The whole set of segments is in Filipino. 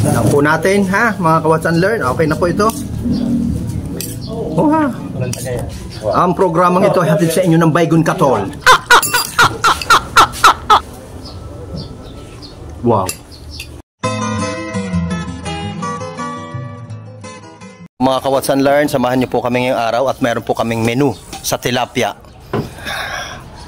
Alam po natin, ha, mga ka-watch and learn. Okay na po ito. Oh, ha. Ang programang ito ay hatid sa inyo ng Baygon Katol. Wow. Mga ka-watch and learn, samahan niyo po kami ngayong araw at meron po kaming menu sa tilapia.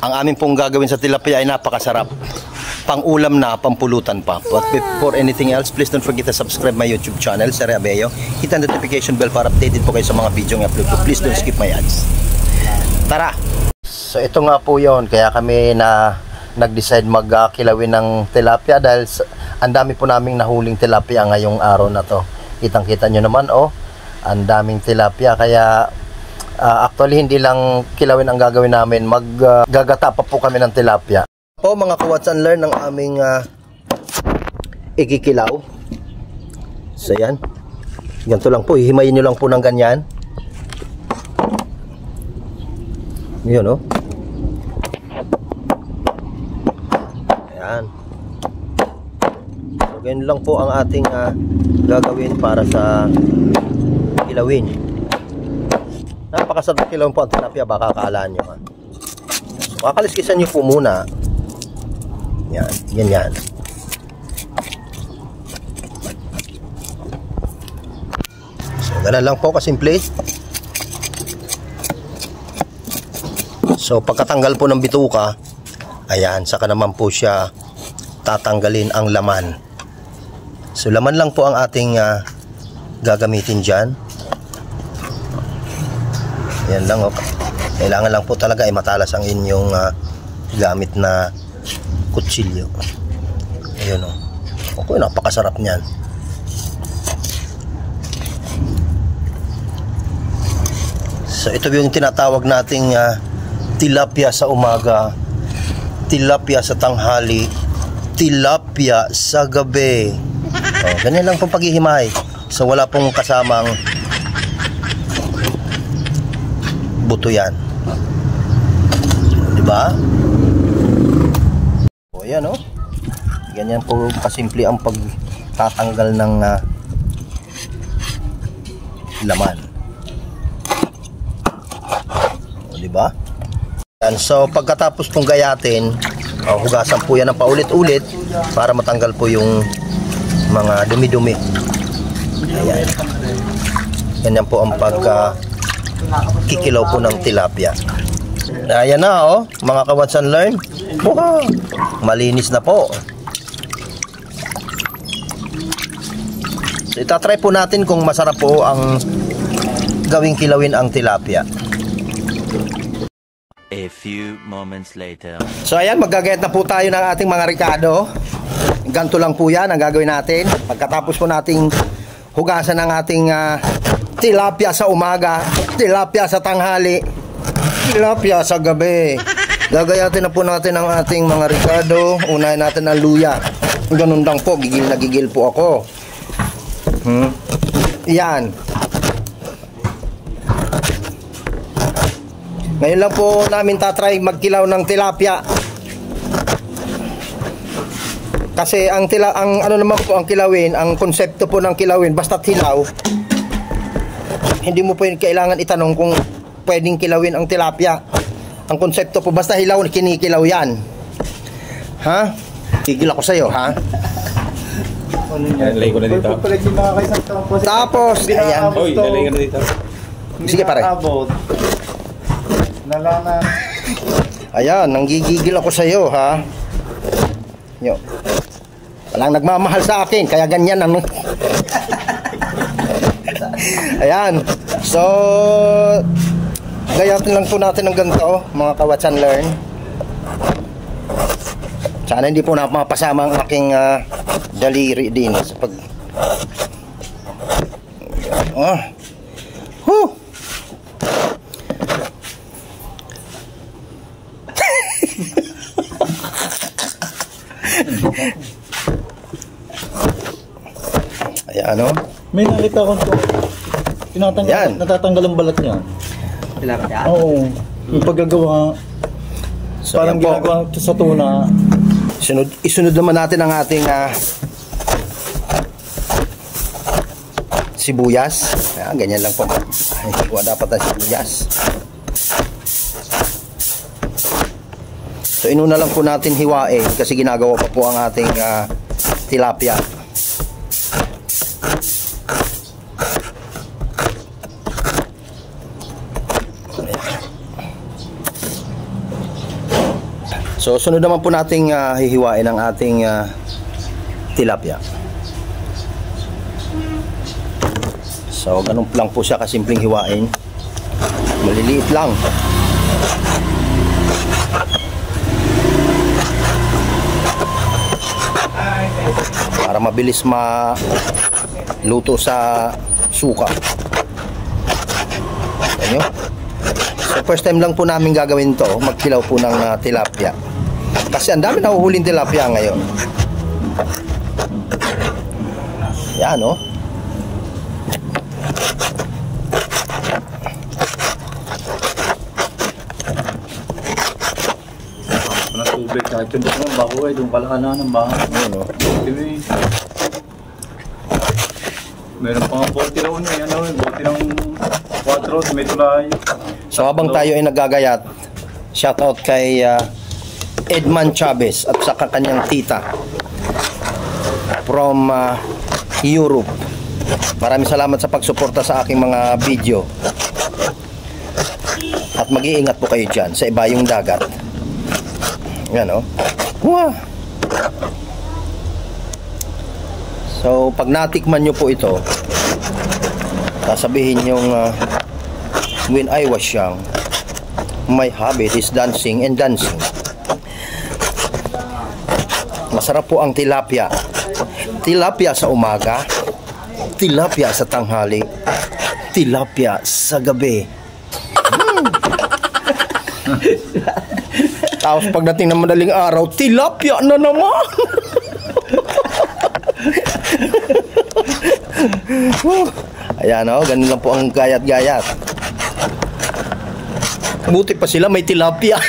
Ang amin pong gagawin sa tilapia ay napakasarap. Pang-ulam na, pampulutan pa. But before anything else, please don't forget to subscribe my YouTube channel, Sir Abello. Hit ang notification bell para updated po kayo sa mga video ng upload ko. Please don't skip my ads. Tara! So ito nga po yon, kaya kami nag-decide magkilawin ng tilapia dahil ang dami po naming nahuling tilapia ngayong araw na to. Kitang-kita nyo naman, oh, ang daming tilapia. Kaya actually hindi lang kilawin ang gagawin namin, maggagata pa po kami ng tilapia. Po mga ka-watch and learn ng aming ikikilaw. So yan, ganito lang po, hihimayin nyo lang po ng ganyan. Yun, oh. Ayan. So ganyan lang po ang ating gagawin para sa kilawin. Napakasarap kilawin po ang tilapia, baka akaalaan nyo, ha. So kakaliskisan nyo po muna. Yan, ganyan. So, ganun lang po kasimple. So, pagkatanggal po ng bituka, ayan, saka naman po siya tatanggalin ang laman. So, laman lang po ang ating gagamitin dyan. Yan lang, oh. Kailangan lang po talaga ay matalas ang inyong gamit na kutsilyo. Ayun, oh. Okay, napakasarap niyan. So ito yung tinatawag nating tilapia sa umaga, tilapia sa tanghali, tilapia sa gabi. Oh, ganyan lang pong paghihimay. So wala pong kasamang buto yan. Diba? O yan, oh. Ganyan po kasimple ang pagtatanggal ng laman. O, diba? Yan. So pagkatapos pong gayatin, hugasan po yan ng paulit-ulit para matanggal po yung mga dumi-dumi. Ayan. Ganyan po ang pagkikilaw po ng tilapia. Ayan na, oh, mga ka-watch and learn. Wow, malinis na po. So, itatry po natin kung masarap po ang gawing kilawin ang tilapia. A few moments later. So ayan, maggagayat na po tayo ng ating mga ricado. Ganito lang po yan ang gagawin natin. Pagkatapos po nating hugasan ng ating tilapia sa umaga, tilapia sa tanghali, tilapia sa gabi, gagayatin na po natin ang ating mga ricado. Unahin natin ang luya. Ganun lang po, gigil na gigil po ako. Yan. Ngayon lang po namin tatry magkilaw ng tilapia. Kasi ang ano naman po ang kilawin, ang konsepto po ng kilawin, basta hilaw. Hindi mo po kailangan itanong kung pwedeng kilawin ang tilapia. Ang konsepto po, basta hilaw, kinikilaw yan. Ha? Tigil ako sa'yo, ha? Lalagay ko na dito. Tapos, ayan. Uy, lalagay ko na dito. Sige pare. Ayan, nanggigigil ako sa'yo, ha? Yo. Walang nagmamahal sa akin, kaya ganyan ano. Ayan. So, gayatin lang po natin ng ganito, mga ka-watch and learn. Sana hindi po mapasama ang aking daliri din sa pag Ayan, oh. May nakita ko ito. Natatanggal ang balat niya. Tilapia? Oo. Yung paggagawa, So, parang ginagawa sa tuna. Isunod naman natin ang ating sibuyas. Ayan, ganyan lang po. Ay, hiwa dapat ang sibuyas. So inuna lang po natin hiwain kasi ginagawa pa po ang ating tilapia. So sunod naman po nating hihiwain ang ating tilapia. So ganun lang po siya kasimpleng hiwain. Maliliit lang. Para mabilis maluto sa suka. Ayan. So first time lang po namin gagawin to, magkilaw po ng tilapia. Kasi ang dami nahuhuling tilapia ngayon. Yan, no? Tubig, kahit yung ng bako eh, doon pala ka na ng bako. Ano? Meron pa nga bote noon eh, ano eh, bote ng 4, may tulay. So habang tayo ay naggagayat, shoutout kay Edman Chavez at saka kanyang tita from Europe. Maraming salamat sa pagsuporta sa aking mga video. At mag-iingat po kayo dyan sa ibayong dagat. Yan, o. Wow. So, pag natikman nyo po ito, sasabihin yung when I was young, my habit is dancing and dancing. Masarap po ang tilapia. Tilapia sa umaga, tilapia sa tanghali, tilapia sa gabi. Tapos pagdating ng madaling araw, tilapia na naman. Ayan, o, ganun lang po ang gayat-gayat. Buti pa sila may tilapia.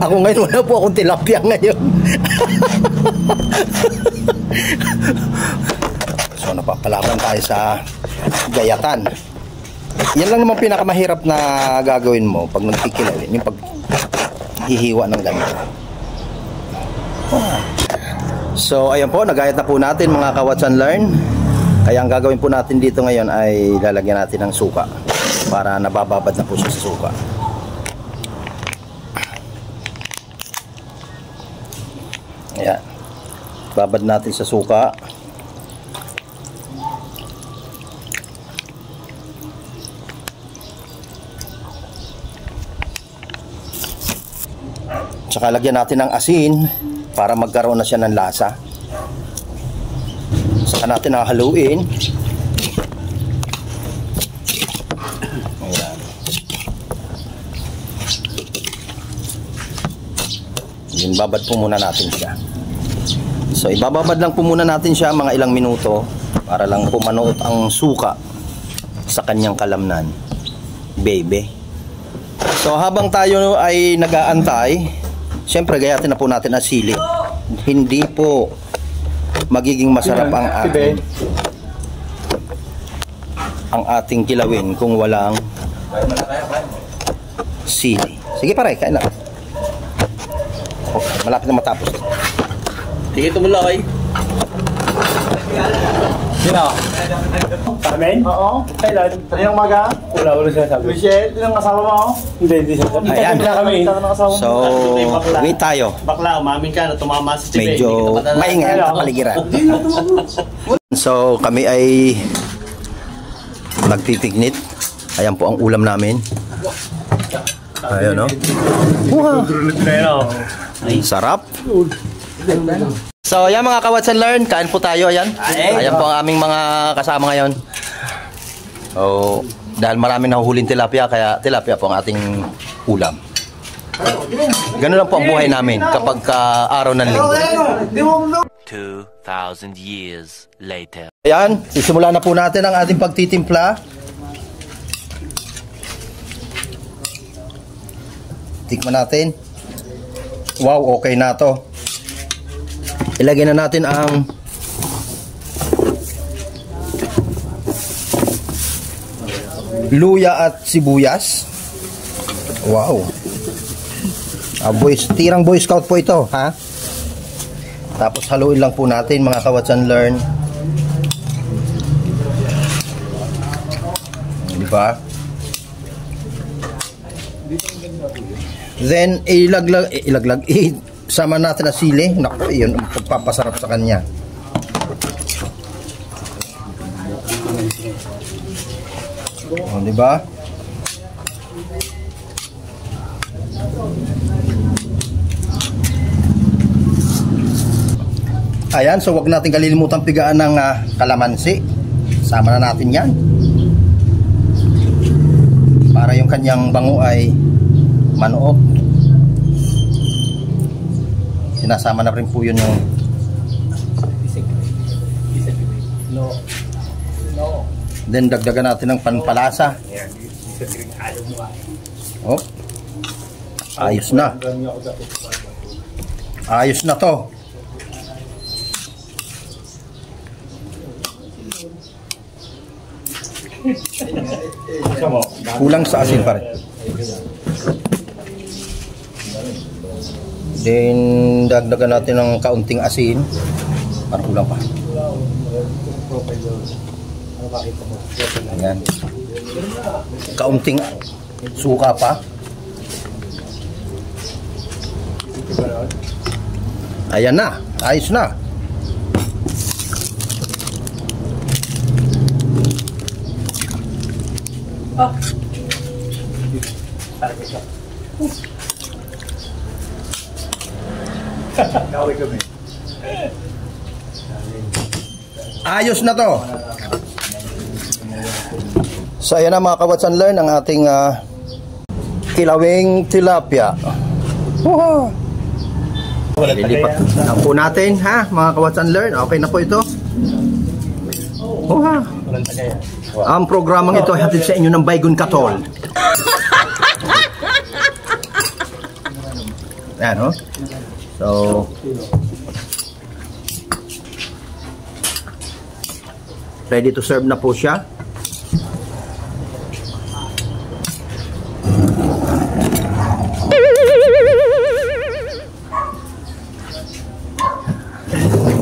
Ako ngayon, wala po akong tilapia ngayon. So napapalaban tayo sa gayatan. Yan lang naman pinakamahirap na gagawin mo pag nagkikilawin, yung paghihiwa ng ganito. So ayan po, nagayat na po natin mga ka-Watch and Learn. Kaya ang gagawin po natin dito ngayon ay lalagyan natin ng suka para nabababad na po siya sa suka. Ayan, babad natin sa suka. Tsaka lagyan natin ng asin para magkaroon na siya ng lasa. Saka natin hahaluin. Ayan. Yun, babad po muna natin siya. So ibababad lang po muna natin siya mga ilang minuto para lang pumanuot ang suka sa kanyang kalamnan. Baby. So habang tayo ay nag-aantay, siyempre gayatin na po natin ang sili. Hindi po magiging masarap ang ating kilawin kung walang sili. Sige pare, kain na. Okay, malapit na matapos. Sige, tumulakay. Sino? Carmen? Oo. Kailan? Kaninang umaga? Wala siya sabi. Michelle, yun ang kasama mo? Hindi siya sabi. Ayan. So, wait tayo. Bakla, umamin ka na tumama sa TV. Medyo maingay ang kapaligiran. So, kami ay nagpipiknit. Ayan po ang ulam namin. Ayun, no? Wow! Sarap! So, ayan mga ka-Watch and Learn, kain po tayo, ayan. Ayan po ang aming mga kasama ngayon. So, dahil maraming nahuhuling tilapia, kaya tilapia po ang ating ulam. Ganun lang po ang buhay namin kapag araw ng linggo. 2,000 years later. Ayan, sisimula na po natin ang ating pagtitimpla. Tikman natin. Wow, okay na to. Ilagay na natin ang luya at sibuyas. Wow. Tirang Boy Scout po ito, ha? Tapos haluin lang po natin mga ka-Watch and Learn. Di ba? Then ilaglag sama natin na sili. Naku, yun ang pagpapasarap sa kanya. Oh, di ba? Ayan, so wag natin kalilimutan pigaan ng kalamansi. Sama na natin yan. Para yung kanyang bango ay manuot. Sinasama na rin po yun yung then dagdagan natin ng panpalasa. Oh. Ayos na. Ayos na to. Kulang sa asin pa rin. Then dagdagan natin ng kaunting asin. Parang kulang pa. Ayan. Kaunting suka pa. Ayan na. Ayos na. Ayos na to. So ayan na mga ka-Watch and Learn ang ating kilawing tilapia. Lilipat na po natin, ha, mga ka-Watch and Learn. Okay na po ito. Ang programang ito ay hatid sa inyo ng Baygon Katol. Ayan, ho. So ready to serve na po siya.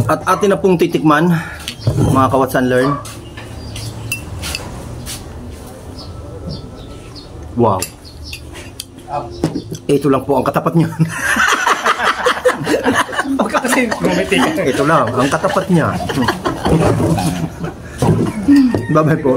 At atin na pong titikman, mga ka-Watch and Learn. Wow. Ito lang po ang katapat niya. Ito lang ang katapat niya. Bye-bye po.